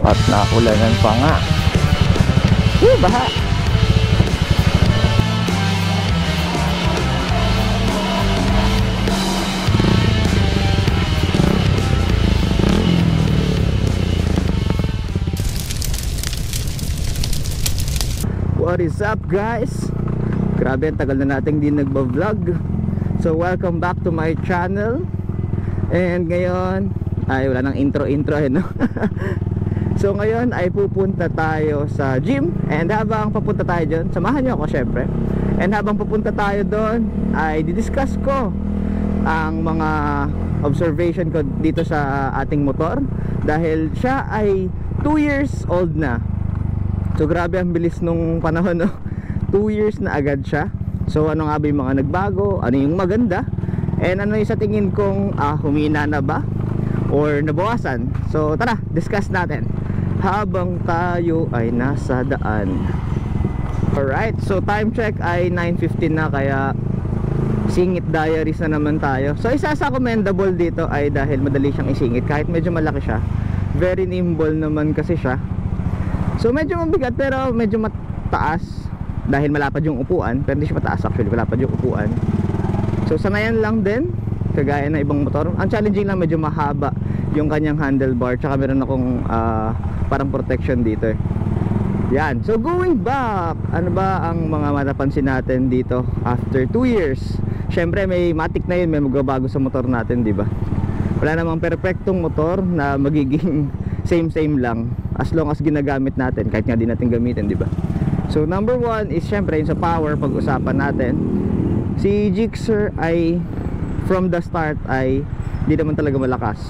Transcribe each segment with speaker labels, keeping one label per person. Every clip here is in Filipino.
Speaker 1: At nakulanan pa nga. Baha. What is up guys? Grabe, tagal na nating din nagba-vlog. So welcome back to my channel. And ngayon ay wala nang intro no? So ngayon ay pupunta tayo sa gym. And habang papunta tayo dyan, samahan nyo ako syempre. And habang papunta tayo doon ay didiscuss ko ang mga observation ko dito sa ating motor. Dahil siya ay 2 years old na. So grabe ang bilis nung panahon, no? 2 years na agad siya. So ano nga ba yung mga nagbago? Ano yung maganda? And ano yung sa tingin kong humina na ba? Or nabawasan? So tara, discuss natin habang tayo ay nasa daan. Alright, so time check ay 9:15 na, kaya singit diaries na naman tayo. So isa sa commendable dito ay dahil madali siyang isingit kahit medyo malaki siya. Very nimble naman kasi siya. So medyo mabigat pero medyo mataas dahil malapad yung upuan. Pero hindi siya mataas actually, malapad yung upuan. So sanayan lang din, kagaya ng ibang motor. Ang challenging lang, medyo mahaba yung kanyang handlebar. Tsaka meron akong parang protection dito. Yan, so going back, ano ba ang mga matapansin natin dito after 2 years? Syempre may matik na yun, may magbabago sa motor natin, di ba? Wala namang perfectong motor na magiging same lang as long as ginagamit natin, kahit nga di natin gamitin, di ba? So number 1 is syempre yung sa power. Pag-usapan natin, si Gixxer ay from the start ay di naman talaga malakas.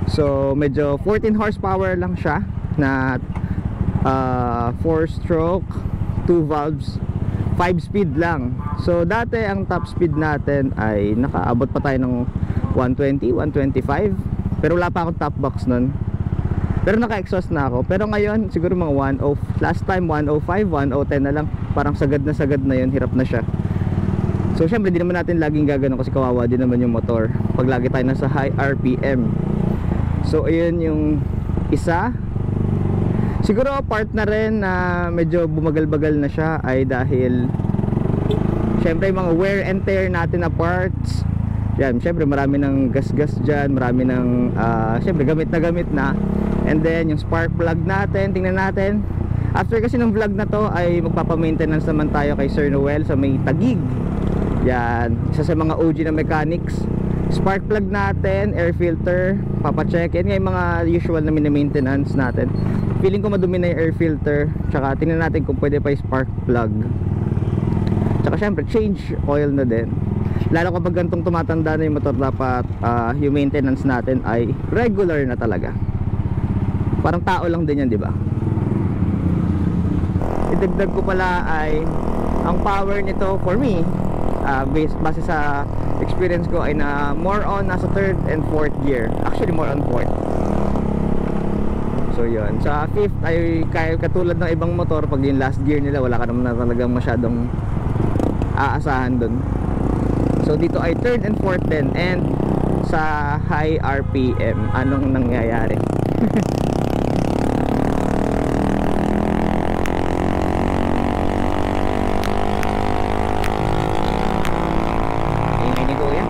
Speaker 1: So medyo 14 horsepower lang siya na 4-stroke, 2 valves, 5 speed lang. So dati ang top speed natin ay nakaabot pa tayo ng 120, 125. Pero wala pa akong top box nun. Pero naka-exhaust na ako. Pero ngayon siguro mga 10, last time 105, 110 na lang. Parang sagad na yun, hirap na siya. So syempre di naman natin laging gagano kasi kawawa din naman yung motor pag lagi tayo nasa high RPM. So ayun yung isa. Siguro part na rin na medyo bumagal-bagal na siya ay dahil syempre yung mga wear and tear natin na parts. Yan, syempre marami ng gas-gas dyan, marami ng syempre gamit na. And then yung spark plug natin, tingnan natin. After kasi ng vlog na to ay magpapa-maintenance naman tayo kay Sir Noel sa may Taguig. Yan, isa sa mga OG na mechanics. Spark plug natin, air filter, papacheck. Yan nga yung mga usual na mini-maintenance natin. Feeling ko madumi na yung air filter. Tsaka tingnan natin kung pwede pa yung spark plug. Tsaka syempre change oil na din. Lalo kapag gantong tumatanda na yung motor, dapat yung maintenance natin ay regular na talaga. Parang tao lang din yan, di ba? Idagdag ko pala ay ang power nito for me, base sa experience ko, ay na more on nasa 3rd and 4th gear. Actually more on 4th. So yun, sa 5th ay katulad ng ibang motor, pag yung last gear nila wala ka naman na talagang masyadong aasahan dun. So dito ay 3rd and 4th din. And sa high RPM, anong nangyayari? Ingay ni Kuya.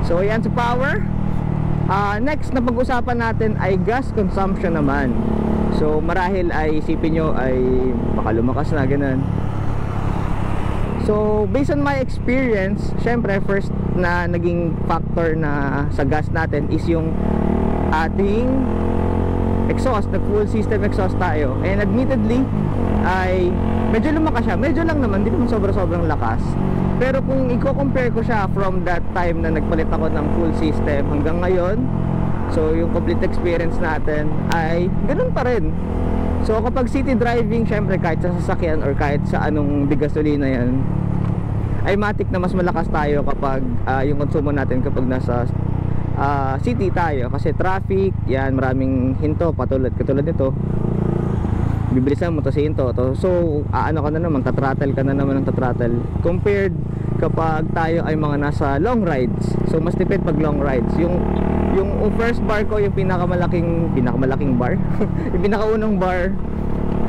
Speaker 1: So yan sa power. Next na pag-usapan natin ay gas consumption naman. So marahil ay isipin nyo ay baka lumakas na ganun. So based on my experience, syempre first na naging factor na sa gas natin is yung ating exhaust. Nag full system exhaust tayo. And admittedly ay medyo lumakas siya. Medyo lang naman, hindi naman sobrang lakas. Pero kung i-compare ko siya from that time na nagpalit ako ng full system hanggang ngayon, so yung complete experience natin ay ganun pa rin. So kapag city driving, syempre kahit sa sasakyan or kahit sa anong bigasolina yan, ay matik na mas malakas tayo kapag yung konsumo natin kapag nasa city tayo kasi traffic, yan, maraming hinto katulad nito. Bibilisan mo to si hinto to. So ano ka na naman, tatrattle ka na naman ng tatrattle compared kapag tayo ay mga nasa long rides. So mas tipid pag long rides. Yung first bar ko, yung pinakamalaking bar yung pinakaunang bar,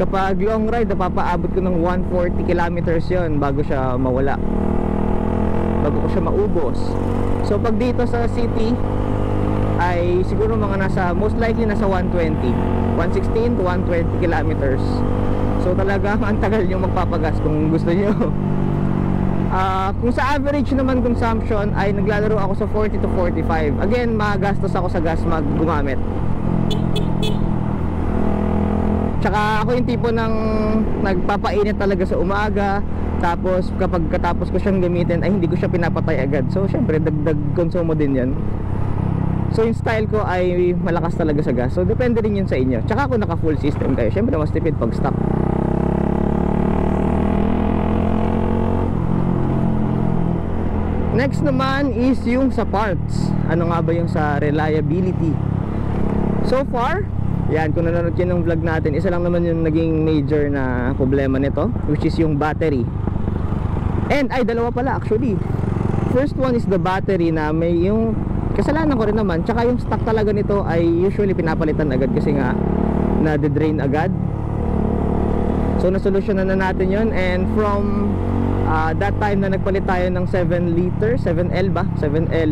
Speaker 1: kapag long ride napapaabot ko ng 140 kilometers yon bago siya mawala, bago ko siya maubos. So pag dito sa city ay siguro mga most likely nasa 116 to 120 kilometers. So talaga ang tagal nyo magpapagas kung gusto nyo. Kung sa average naman consumption ay naglalaro ako sa 40 to 45. Again, magastos ako sa gas gumamit. Tsaka ako yung tipo ng nagpapainit talaga sa umaga, tapos kapag katapos ko siyang gamitin ay hindi ko siya pinapatay agad. So syempre dagdag konsumo din yan. So yung style ko ay malakas talaga sa gas. So depende rin yun sa inyo. Tsaka kung naka full system kayo, syempre mas tipid pag stock. Next naman is yung sa parts. Ano nga ba yung sa reliability? So far, yan, kung nanonood kayo ng vlog natin, isa lang naman yung naging major na problema nito, which is yung battery. And ay dalawa pala actually. First one is the battery na may yung kasalanan ko rin naman, tsaka yung stock talaga nito ay usually pinapalitan agad kasi nga na-drain agad. So nasolusyonan na natin yon, and from that time na nagpalit tayo ng 7L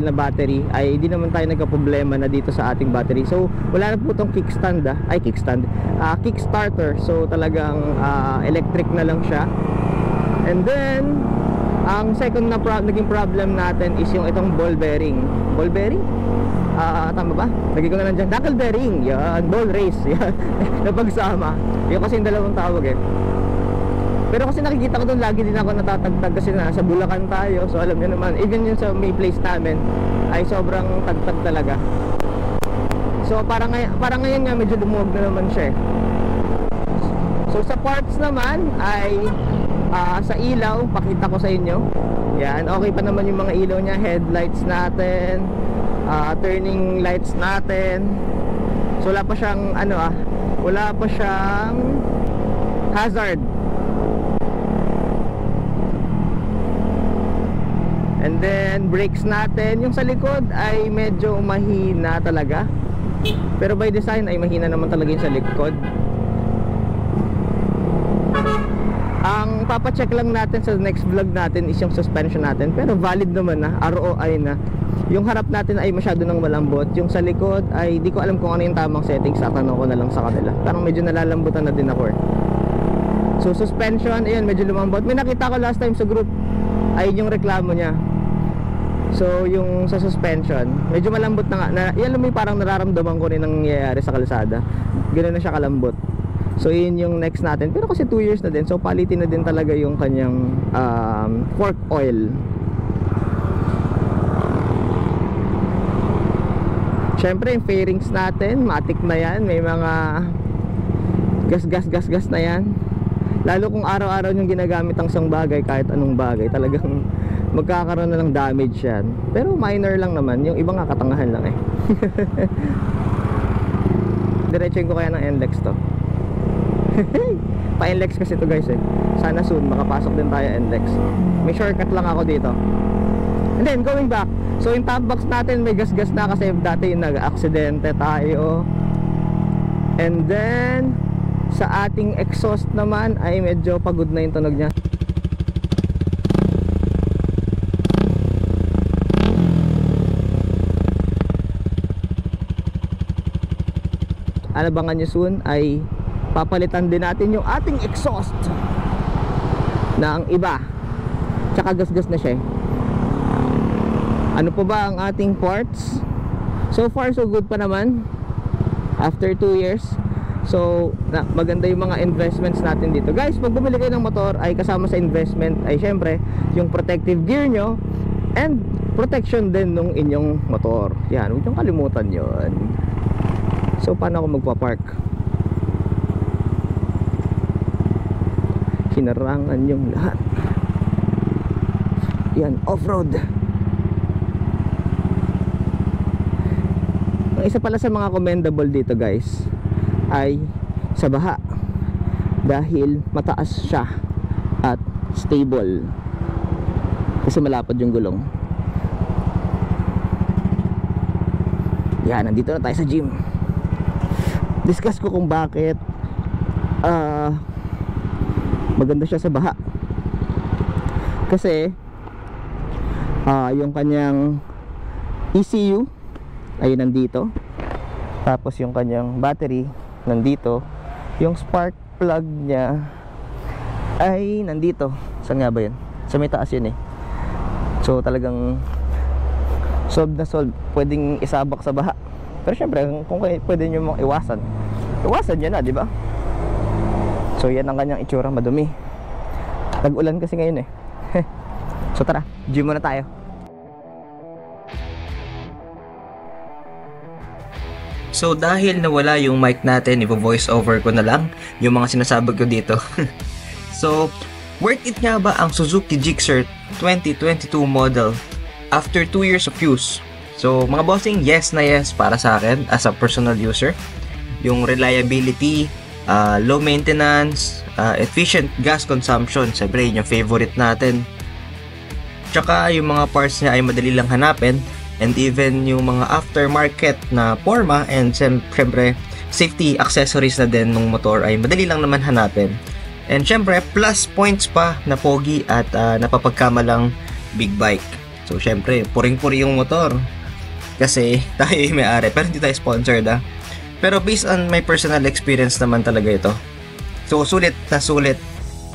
Speaker 1: na battery ay di naman tayo nagka-problema na dito sa ating battery. So wala na po itong kickstarter. So talagang electric na lang siya. And then ang second na naging problem natin is yung itong ball bearing. Tama ba? Lagi ko na lang dyan, knuckle bearing, yan, ball race, yan. Napagsama. Yung kasi yung dalawang tawag eh. Pero kasi nakikita ko doon, lagi din ako natatagtag kasi nasa Bulacan tayo. So alam nyo naman, even yun sa may place namin ay sobrang tagtag talaga. So parang ngayon nga medyo lumuwag na naman siya eh. So sa parts naman ay sa ilaw, pakita ko sa inyo. Yan, okay pa naman yung mga ilaw niya, headlights natin, turning lights natin. So wala pa siyang wala pa siyang hazard. And then brakes natin, yung sa likod ay medyo mahina talaga. Pero by design ay mahina naman talaga yung sa likod. Ang papacheck lang natin sa next vlog natin is yung suspension natin. Pero valid naman na, ROI na. Yung harap natin ay masyado nang malambot. Yung sa likod ay di ko alam kung ano yung tamang settings. Tatanong ko na lang sa kanila. Parang medyo nalalambutan na din ako eh. So suspension, ayun, medyo lumambot. May nakita ko last time sa group, ay yung reklamo niya. So yung sa suspension, medyo malambot na nga. Yan may parang nararamdaman ko rin ang nangyayari sa kalsada. Ganoon na siya kalambot. So yun yung next natin. Pero kasi 2 years na din, so palitin na din talaga yung kanyang fork oil. Syempre yung fairings natin, matik na yan. May mga gas na yan. Lalo kung araw-araw yung ginagamit ang isang bagay, kahit anong bagay, talagang magkakaroon na ng damage yan. Pero minor lang naman, yung ibang katangahan lang eh. Diretsuin ko kaya ng NLEX to. Pa-NLEX kasi to guys eh. Sana soon makapasok din tayo NLEX. May shortcut lang ako dito. And then going back, so yung top box natin may gas-gas na kasi dati nag-aksidente tayo. And then sa ating exhaust naman ay medyo pagod na yung tunog niya. Alabangan nyo soon ay papalitan din natin yung ating exhaust na ang iba. Tsaka gas-gas na siya eh. Ano pa ba ang ating parts? So far so good pa naman after 2 years. So maganda yung mga investments natin dito. Guys, pag bumili kayo ng motor ay kasama sa investment ay syempre yung protective gear nyo and protection din nung inyong motor. Yan, huwag niyong kalimutan yun. So paano ako magpa-park? Hinarangan yung lahat. Yan, off-road. Ang isa pala sa mga commendable dito guys ay sa baha, dahil mataas siya at stable kasi malapad yung gulong. Yan, nandito na tayo sa gym. Discuss ko kung bakit maganda siya sa baha. Kasi yung kanyang ECU ay nandito, tapos yung kanyang battery nandito, yung spark plug niya ay nandito. Saan nga ba yun? Sa may taas yun eh. So talagang solve na solve, pwedeng isabak sa baha. Pero syempre kung pwede nyo mong iwasan nyo na, di ba? So yan ang kanyang itsura, madumi. Tag-ulan kasi ngayon eh. So tara, gym muna tayo. So dahil nawala yung mic natin, i-voice over ko na lang yung mga sinasabi ko dito. So, worth it nga ba ang Suzuki Gixxer 2022 model after 2 years of use? So mga bossing, yes na yes para sa akin as a personal user. Yung reliability, low maintenance, efficient gas consumption, siyempre yun yung favorite natin. Tsaka yung mga parts niya ay madali lang hanapin, and even yung mga aftermarket na forma and syempre safety accessories na din ng motor ay madali lang naman hanapin. And syempre plus points pa na pogi at napapagkamalang big bike. So syempre puring-puri yung motor kasi tayo yung may-ari, pero hindi tayo sponsored Pero based on my personal experience naman talaga ito. So sulit na sulit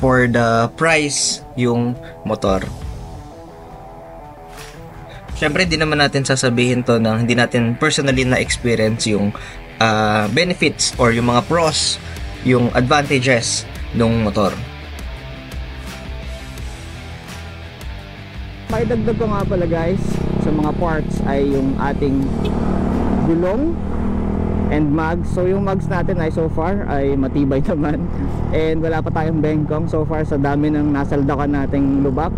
Speaker 1: for the price yung motor. Siyempre, di naman natin sasabihin to na hindi natin personally na-experience yung benefits or yung mga pros, yung advantages ng motor. Paidagdag ko nga pala guys, sa mga parts ay yung ating gulong and mags. So yung mags natin ay so far ay matibay naman. And wala pa tayong bengkong so far sa dami ng nasaldakan nating lubak.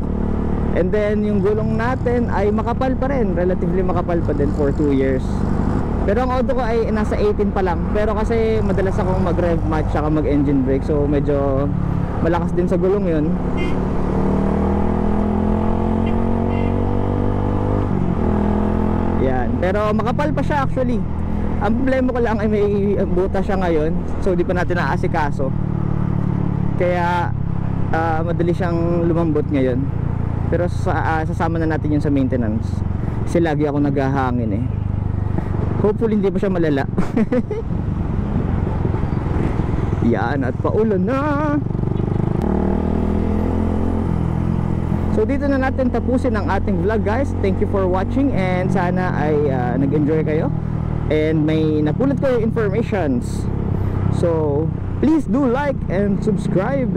Speaker 1: And then yung gulong natin ay makapal pa rin, relatively makapal pa din for 2 years. Pero ang auto ko ay nasa 18 pa lang. Pero kasi madalas akong mag-rev match saka mag-engine brake, so medyo malakas din sa gulong yun. Yan, pero makapal pa siya actually. Ang problema ko lang ay may buta siya ngayon, so di pa natin naasikaso. Kaya madali siyang lumambot ngayon. Pero sasama na natin yun sa maintenance kasi lagi ako naghahangin eh. Hopefully hindi pa siya malala. Yan, at paulan na. So dito na natin tapusin ang ating vlog guys. Thank you for watching, and sana ay nag-enjoy kayo and may napulot kayo informations. So please do like and subscribe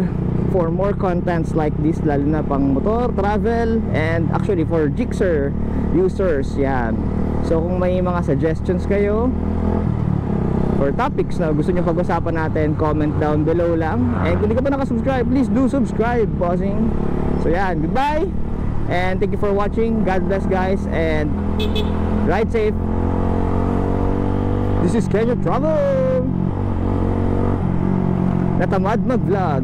Speaker 1: for more contents like this, lalo na pang motor, travel, and actually for Gixxer users. Yan. So kung may mga suggestions kayo or topics na gusto nyo pag-usapan natin, comment down below lang. And kung di ka pa nakasubscribe, please do subscribe, bossing. So yan, goodbye and thank you for watching. God bless guys, and ride safe. This is Kenya Travel. Natamad mag-vlog.